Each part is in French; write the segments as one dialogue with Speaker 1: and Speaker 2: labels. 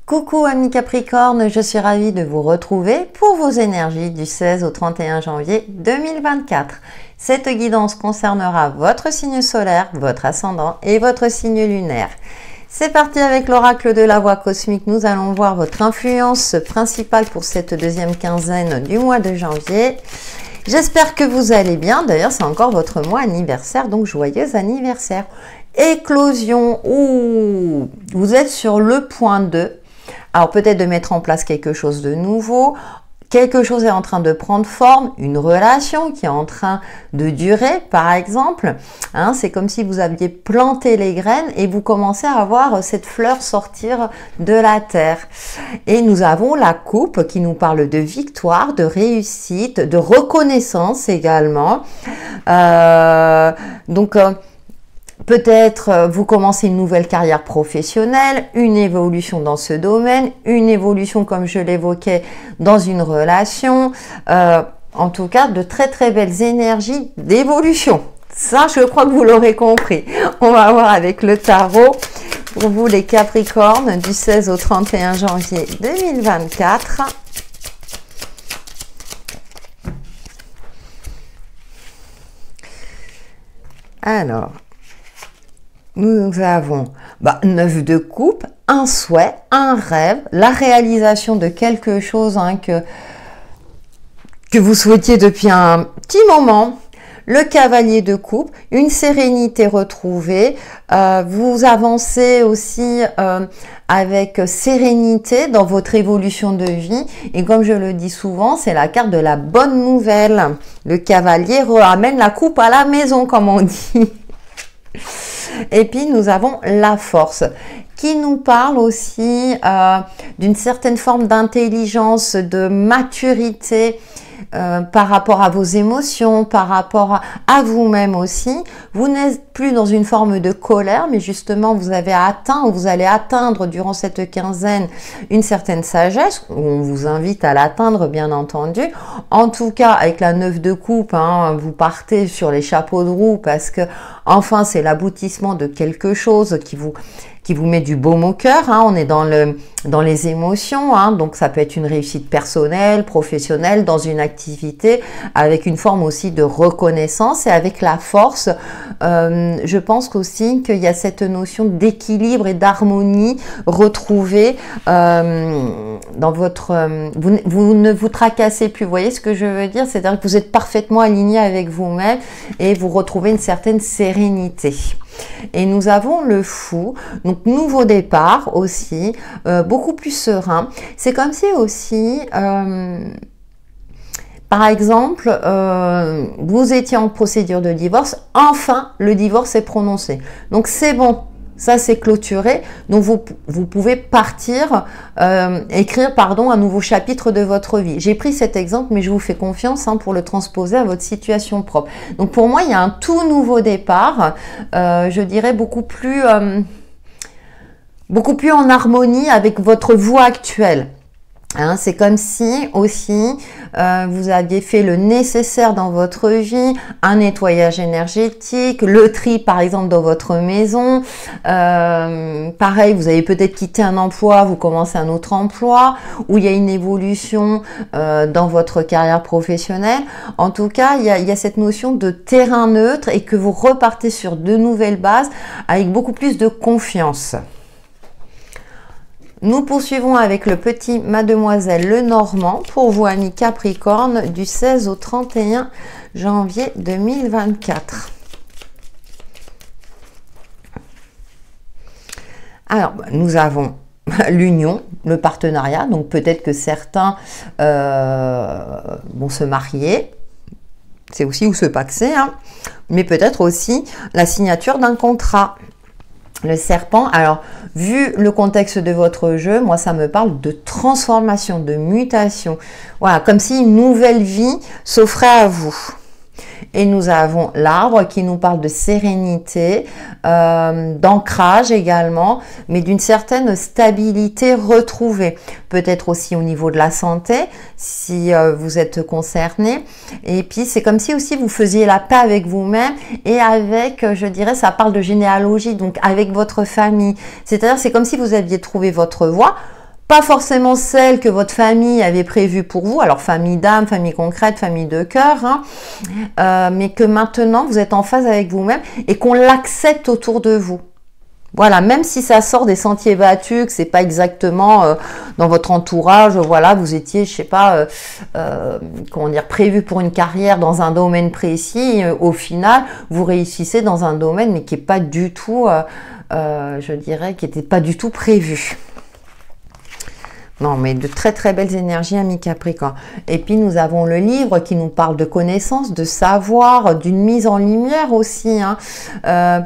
Speaker 1: Coucou amis Capricorne, je suis ravie de vous retrouver pour vos énergies du 16 au 31 janvier 2024. Cette guidance concernera votre signe solaire, votre ascendant et votre signe lunaire. C'est parti avec l'oracle de la voix cosmique. Nous allons voir votre influence principale pour cette deuxième quinzaine du mois de janvier. J'espère que vous allez bien. D'ailleurs, c'est encore votre mois anniversaire, donc joyeux anniversaire. Éclosion, ouh, vous êtes sur le point 2. Alors peut-être de mettre en place quelque chose de nouveau, quelque chose est en train de prendre forme, une relation qui est en train de durer par exemple. Hein, c'est comme si vous aviez planté les graines et vous commencez à voir cette fleur sortir de la terre. Et nous avons la coupe qui nous parle de victoire, de réussite, de reconnaissance également. Peut-être vous commencez une nouvelle carrière professionnelle, une évolution dans ce domaine, une évolution comme je l'évoquais dans une relation. En tout cas, de très très belles énergies d'évolution. Ça, je crois que vous l'aurez compris. On va voir avec le tarot pour vous les Capricornes du 16 au 31 janvier 2024. Alors... nous avons 9 de coupe, un souhait, un rêve, la réalisation de quelque chose que vous souhaitiez depuis un petit moment. Le cavalier de coupe, une sérénité retrouvée. Vous avancez aussi avec sérénité dans votre évolution de vie. Et comme je le dis souvent, c'est la carte de la bonne nouvelle. Le cavalier ramène la coupe à la maison, comme on dit. Et puis nous avons la force qui nous parle aussi d'une certaine forme d'intelligence, de maturité par rapport à vos émotions, par rapport à vous-même aussi. Vous n'êtes plus dans une forme de colère, mais justement vous avez atteint ou vous allez atteindre durant cette quinzaine une certaine sagesse. On vous invite à l'atteindre bien entendu. En tout cas avec la 9 de coupe, hein, vous partez sur les chapeaux de roue parce que enfin c'est l'aboutissement de quelque chose qui vous met du baume au cœur, hein. On est dans les émotions, hein. Donc ça peut être une réussite personnelle, professionnelle, dans une activité, avec une forme aussi de reconnaissance et avec la force. Je pense aussi qu'il y a cette notion d'équilibre et d'harmonie retrouvée dans votre... vous ne vous tracassez plus, vous voyez ce que je veux dire? C'est-à-dire que vous êtes parfaitement aligné avec vous-même et vous retrouvez une certaine sérénité. Et nous avons le fou, donc nouveau départ aussi, beaucoup plus serein. C'est comme si aussi, par exemple, vous étiez en procédure de divorce, enfin le divorce est prononcé. Donc c'est bon, ça c'est clôturé, donc vous pouvez partir, écrire un nouveau chapitre de votre vie. J'ai pris cet exemple, mais je vous fais confiance pour le transposer à votre situation propre. Donc pour moi, il y a un tout nouveau départ, je dirais beaucoup plus en harmonie avec votre voie actuelle. Hein, c'est comme si aussi vous aviez fait le nécessaire dans votre vie, un nettoyage énergétique, le tri par exemple dans votre maison. Pareil, vous avez peut-être quitté un emploi, vous commencez un autre emploi, où il y a une évolution dans votre carrière professionnelle. En tout cas, il y a cette notion de terrain neutre et que vous repartez sur de nouvelles bases avec beaucoup plus de confiance. Nous poursuivons avec le petit Mademoiselle Lenormand pour vous amis Capricorne du 16 au 31 janvier 2024. Alors, nous avons l'union, le partenariat, donc peut-être que certains vont se marier, c'est aussi où se paxer, hein, mais peut-être aussi la signature d'un contrat. Le serpent, alors vu le contexte de votre jeu, moi ça me parle de transformation, de mutation. Voilà, comme si une nouvelle vie s'offrait à vous. Et nous avons l'arbre qui nous parle de sérénité, d'ancrage également, mais d'une certaine stabilité retrouvée. Peut-être aussi au niveau de la santé, si vous êtes concerné. Et puis, c'est comme si aussi vous faisiez la paix avec vous-même et avec, je dirais, ça parle de généalogie, donc avec votre famille. C'est-à-dire, c'est comme si vous aviez trouvé votre voie. pas forcément celle que votre famille avait prévue pour vous, alors famille d'âme, famille concrète, famille de cœur, hein, mais que maintenant vous êtes en phase avec vous-même et qu'on l'accepte autour de vous. Voilà, même si ça sort des sentiers battus, que c'est pas exactement dans votre entourage, voilà, vous étiez, je sais pas, comment dire, prévu pour une carrière dans un domaine précis, au final, vous réussissez dans un domaine, mais qui est pas du tout, je dirais, qui était pas du tout prévu. Non, mais de très très belles énergies, amis Capricorne. Et puis nous avons le livre qui nous parle de connaissances, de savoir, d'une mise en lumière aussi. Hein.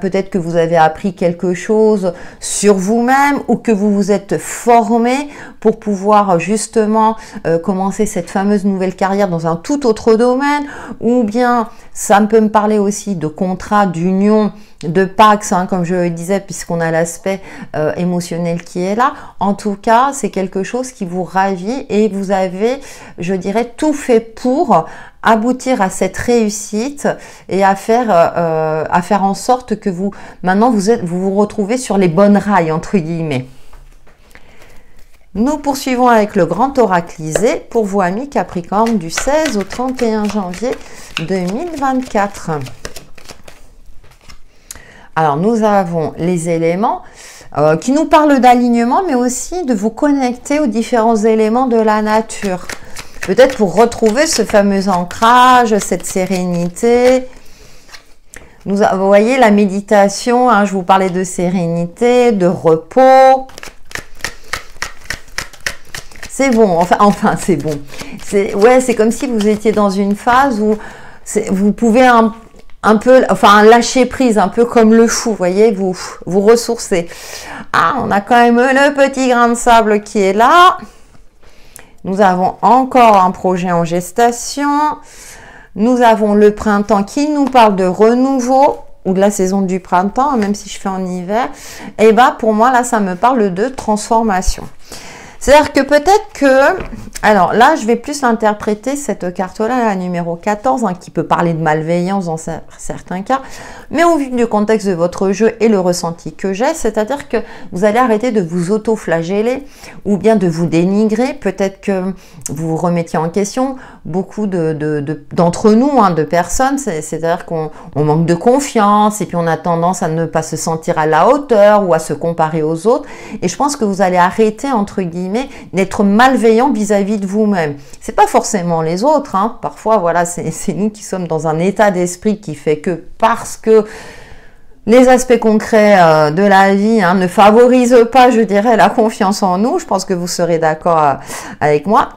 Speaker 1: Peut-être que vous avez appris quelque chose sur vous-même ou que vous vous êtes formé pour pouvoir justement commencer cette fameuse nouvelle carrière dans un tout autre domaine. Ou bien ça peut me parler aussi de contrat, d'union, de Pax, hein, comme je le disais, puisqu'on a l'aspect émotionnel qui est là. En tout cas, c'est quelque chose qui vous ravit et vous avez, je dirais, tout fait pour aboutir à cette réussite et à faire en sorte que vous, maintenant, vous retrouvez sur les bonnes rails, entre guillemets. Nous poursuivons avec le grand oraclisé pour vous, amis Capricorne, du 16 au 31 janvier 2024. Alors, nous avons les éléments qui nous parlent d'alignement, mais aussi de vous connecter aux différents éléments de la nature. Peut-être pour retrouver ce fameux ancrage, cette sérénité. Vous voyez, la méditation, hein, je vous parlais de sérénité, de repos. C'est bon, enfin c'est bon. Ouais, c'est comme si vous étiez dans une phase où vous pouvez un peu, enfin lâcher prise, un peu comme le fou, vous voyez, vous ressourcez. Ah, on a quand même le petit grain de sable qui est là. Nous avons encore un projet en gestation. Nous avons le printemps qui nous parle de renouveau ou de la saison du printemps, même si je fais en hiver. Et bah pour moi là, ça me parle de transformation. C'est-à-dire que peut-être que, alors là, je vais plus l'interpréter, cette carte-là, la numéro 14, hein, qui peut parler de malveillance dans certains cas, mais au vu du contexte de votre jeu et le ressenti que j'ai, c'est-à-dire que vous allez arrêter de vous auto-flageller ou bien de vous dénigrer, peut-être que vous vous remettiez en question, beaucoup d'entre nous, hein, de personnes, c'est-à-dire qu'on manque de confiance et puis on a tendance à ne pas se sentir à la hauteur ou à se comparer aux autres, et je pense que vous allez arrêter, entre guillemets, d'être malveillant vis-à-vis de vous-même. C'est pas forcément les autres, hein. Parfois, voilà, c'est nous qui sommes dans un état d'esprit qui fait que parce que les aspects concrets de la vie, hein, ne favorisent pas, je dirais, la confiance en nous. Je pense que vous serez d'accord avec moi.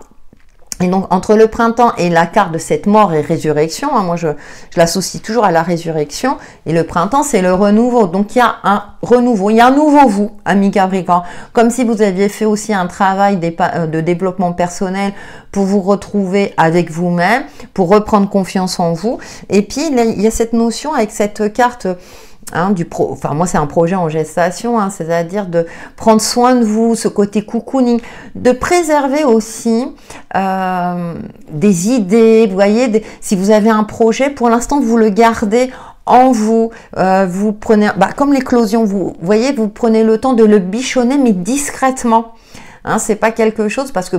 Speaker 1: Et donc, entre le printemps et la carte de cette mort et résurrection, hein, moi je l'associe toujours à la résurrection, et le printemps, c'est le renouveau. Donc, il y a un renouveau, il y a un nouveau vous, amis Capricorne. Comme si vous aviez fait aussi un travail de développement personnel pour vous retrouver avec vous-même, pour reprendre confiance en vous. Et puis, il y a cette notion avec cette carte... Hein, enfin moi c'est un projet en gestation, hein, c'est-à-dire de prendre soin de vous, ce côté cocooning, de préserver aussi des idées, vous voyez, si vous avez un projet, pour l'instant vous le gardez en vous, vous prenez, comme l'éclosion, vous voyez, vous prenez le temps de le bichonner mais discrètement. Hein, c'est pas quelque chose parce que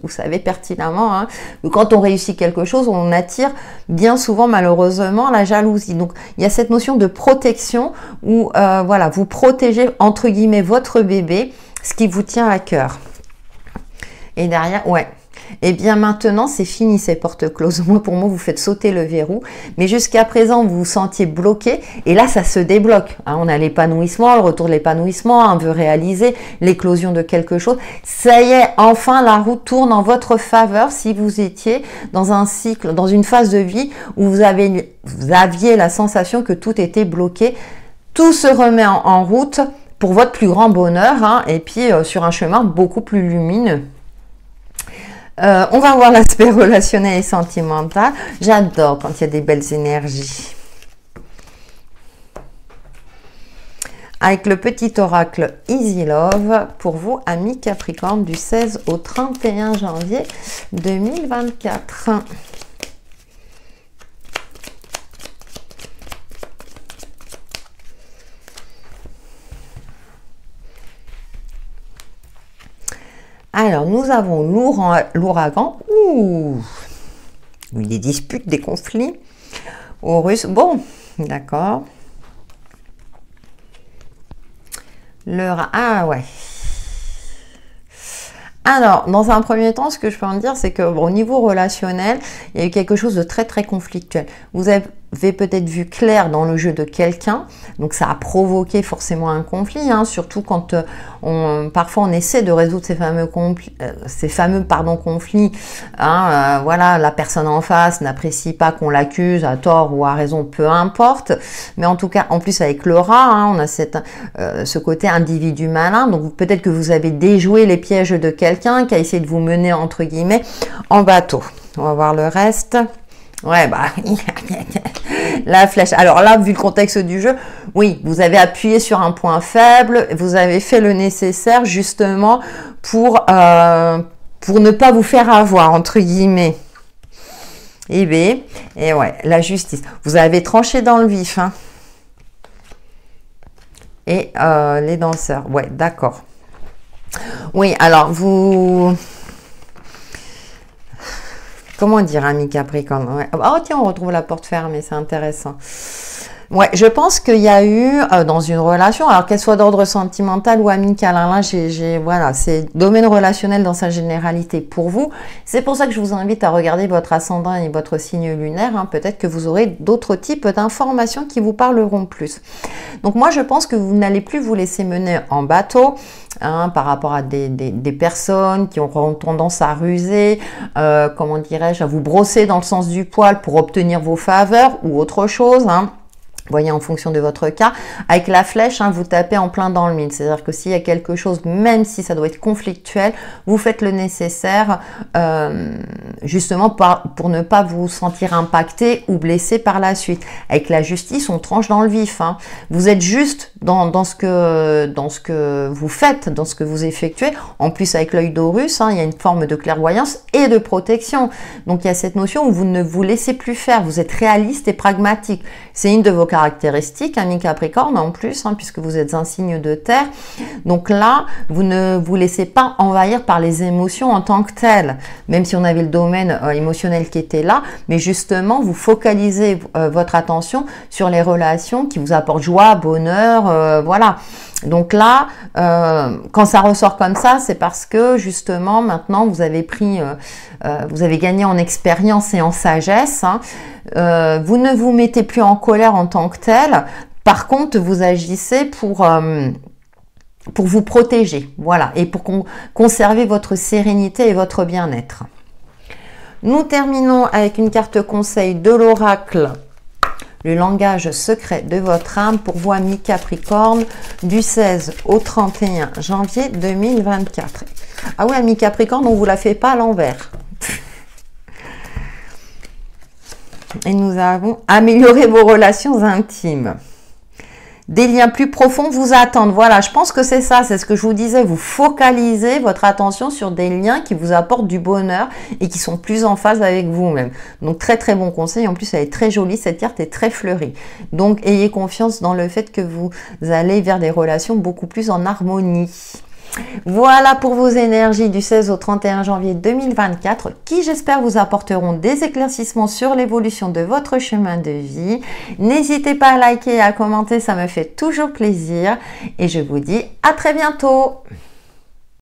Speaker 1: vous savez pertinemment, hein, que quand on réussit quelque chose, on attire bien souvent malheureusement la jalousie. Donc il y a cette notion de protection où voilà, vous protégez entre guillemets votre bébé, ce qui vous tient à cœur. Et derrière, ouais. Et bien maintenant, c'est fini ces portes closes. Pour moi, vous faites sauter le verrou. Mais jusqu'à présent, vous vous sentiez bloqué. Et là, ça se débloque. Hein, on a l'épanouissement, le retour de l'épanouissement, un vœu réalisé, l'éclosion de quelque chose. Ça y est, enfin, la roue tourne en votre faveur si vous étiez dans un cycle, dans une phase de vie où vous aviez la sensation que tout était bloqué. Tout se remet en route pour votre plus grand bonheur, hein, et puis sur un chemin beaucoup plus lumineux. On va voir l'aspect relationnel et sentimental. J'adore quand il y a des belles énergies. Avec le petit oracle Easy Love pour vous, amis Capricorne, du 16 au 31 janvier 2024. Alors, nous avons l'ouragan. Ouh, des disputes, des conflits. Aux Russes. Bon, d'accord. Ah ouais. Alors, dans un premier temps, ce que je peux en dire, c'est que bon, au niveau relationnel, il y a eu quelque chose de très très conflictuel. Vous avez peut-être vu clair dans le jeu de quelqu'un, donc ça a provoqué forcément un conflit, hein, surtout quand parfois on essaie de résoudre ces fameux conflits, hein, voilà, la personne en face n'apprécie pas qu'on l'accuse à tort ou à raison, peu importe, mais en tout cas, en plus avec le rat, hein, on a ce côté individu malin, donc peut-être que vous avez déjoué les pièges de quelqu'un qui a essayé de vous mener entre guillemets en bateau. On va voir le reste. Ouais, bah, la flèche. Alors là, vu le contexte du jeu, oui, vous avez appuyé sur un point faible, vous avez fait le nécessaire justement pour ne pas vous faire avoir, entre guillemets. Et ouais, la justice. Vous avez tranché dans le vif, hein. Et les danseurs, ouais, d'accord. Oui, alors vous... Comment dire, ami Capricorne, ouais. Oh tiens, on retrouve la porte fermée, c'est intéressant. Ouais, je pense qu'il y a eu dans une relation, alors qu'elle soit d'ordre sentimental ou amical, hein, là, voilà, c'est domaine relationnel dans sa généralité pour vous. C'est pour ça que je vous invite à regarder votre ascendant et votre signe lunaire. Hein. Peut-être que vous aurez d'autres types d'informations qui vous parleront plus. Donc moi, je pense que vous n'allez plus vous laisser mener en bateau. Hein, par rapport à des personnes qui auront tendance à ruser, comment dirais-je, à vous brosser dans le sens du poil pour obtenir vos faveurs ou autre chose, hein. Voyez, en fonction de votre cas, avec la flèche, hein, vous tapez en plein dans le mille. C'est-à-dire que s'il y a quelque chose, même si ça doit être conflictuel, vous faites le nécessaire justement pour ne pas vous sentir impacté ou blessé par la suite. Avec la justice, on tranche dans le vif. Hein. Vous êtes juste dans ce que vous faites, dans ce que vous effectuez. En plus, avec l'œil d'Horus, hein, il y a une forme de clairvoyance et de protection. Donc, il y a cette notion où vous ne vous laissez plus faire. Vous êtes réaliste et pragmatique. C'est une de vos caractéristiques, ami Capricorne en plus, hein, puisque vous êtes un signe de terre. Donc là, vous ne vous laissez pas envahir par les émotions en tant que telles, même si on avait le domaine émotionnel qui était là, mais justement, vous focalisez votre attention sur les relations qui vous apportent joie, bonheur, voilà. Donc là, quand ça ressort comme ça, c'est parce que justement, maintenant, vous avez vous avez gagné en expérience et en sagesse, hein. Vous ne vous mettez plus en colère en tant que tel. Par contre, vous agissez pour vous protéger, voilà, et pour conserver votre sérénité et votre bien-être. Nous terminons avec une carte conseil de l'oracle, le langage secret de votre âme pour vous, amis Capricorne, du 16 au 31 janvier 2024. Ah oui, amis Capricorne, on ne vous la fait pas à l'envers. Et nous avons amélioré vos relations intimes. Des liens plus profonds vous attendent. Voilà, je pense que c'est ça, c'est ce que je vous disais. Vous focalisez votre attention sur des liens qui vous apportent du bonheur et qui sont plus en phase avec vous-même. Donc, très très bon conseil. En plus, elle est très jolie, cette carte est très fleurie. Donc, ayez confiance dans le fait que vous allez vers des relations beaucoup plus en harmonie. Voilà pour vos énergies du 16 au 31 janvier 2024 qui, j'espère, vous apporteront des éclaircissements sur l'évolution de votre chemin de vie. N'hésitez pas à liker et à commenter, ça me fait toujours plaisir. Et je vous dis à très bientôt.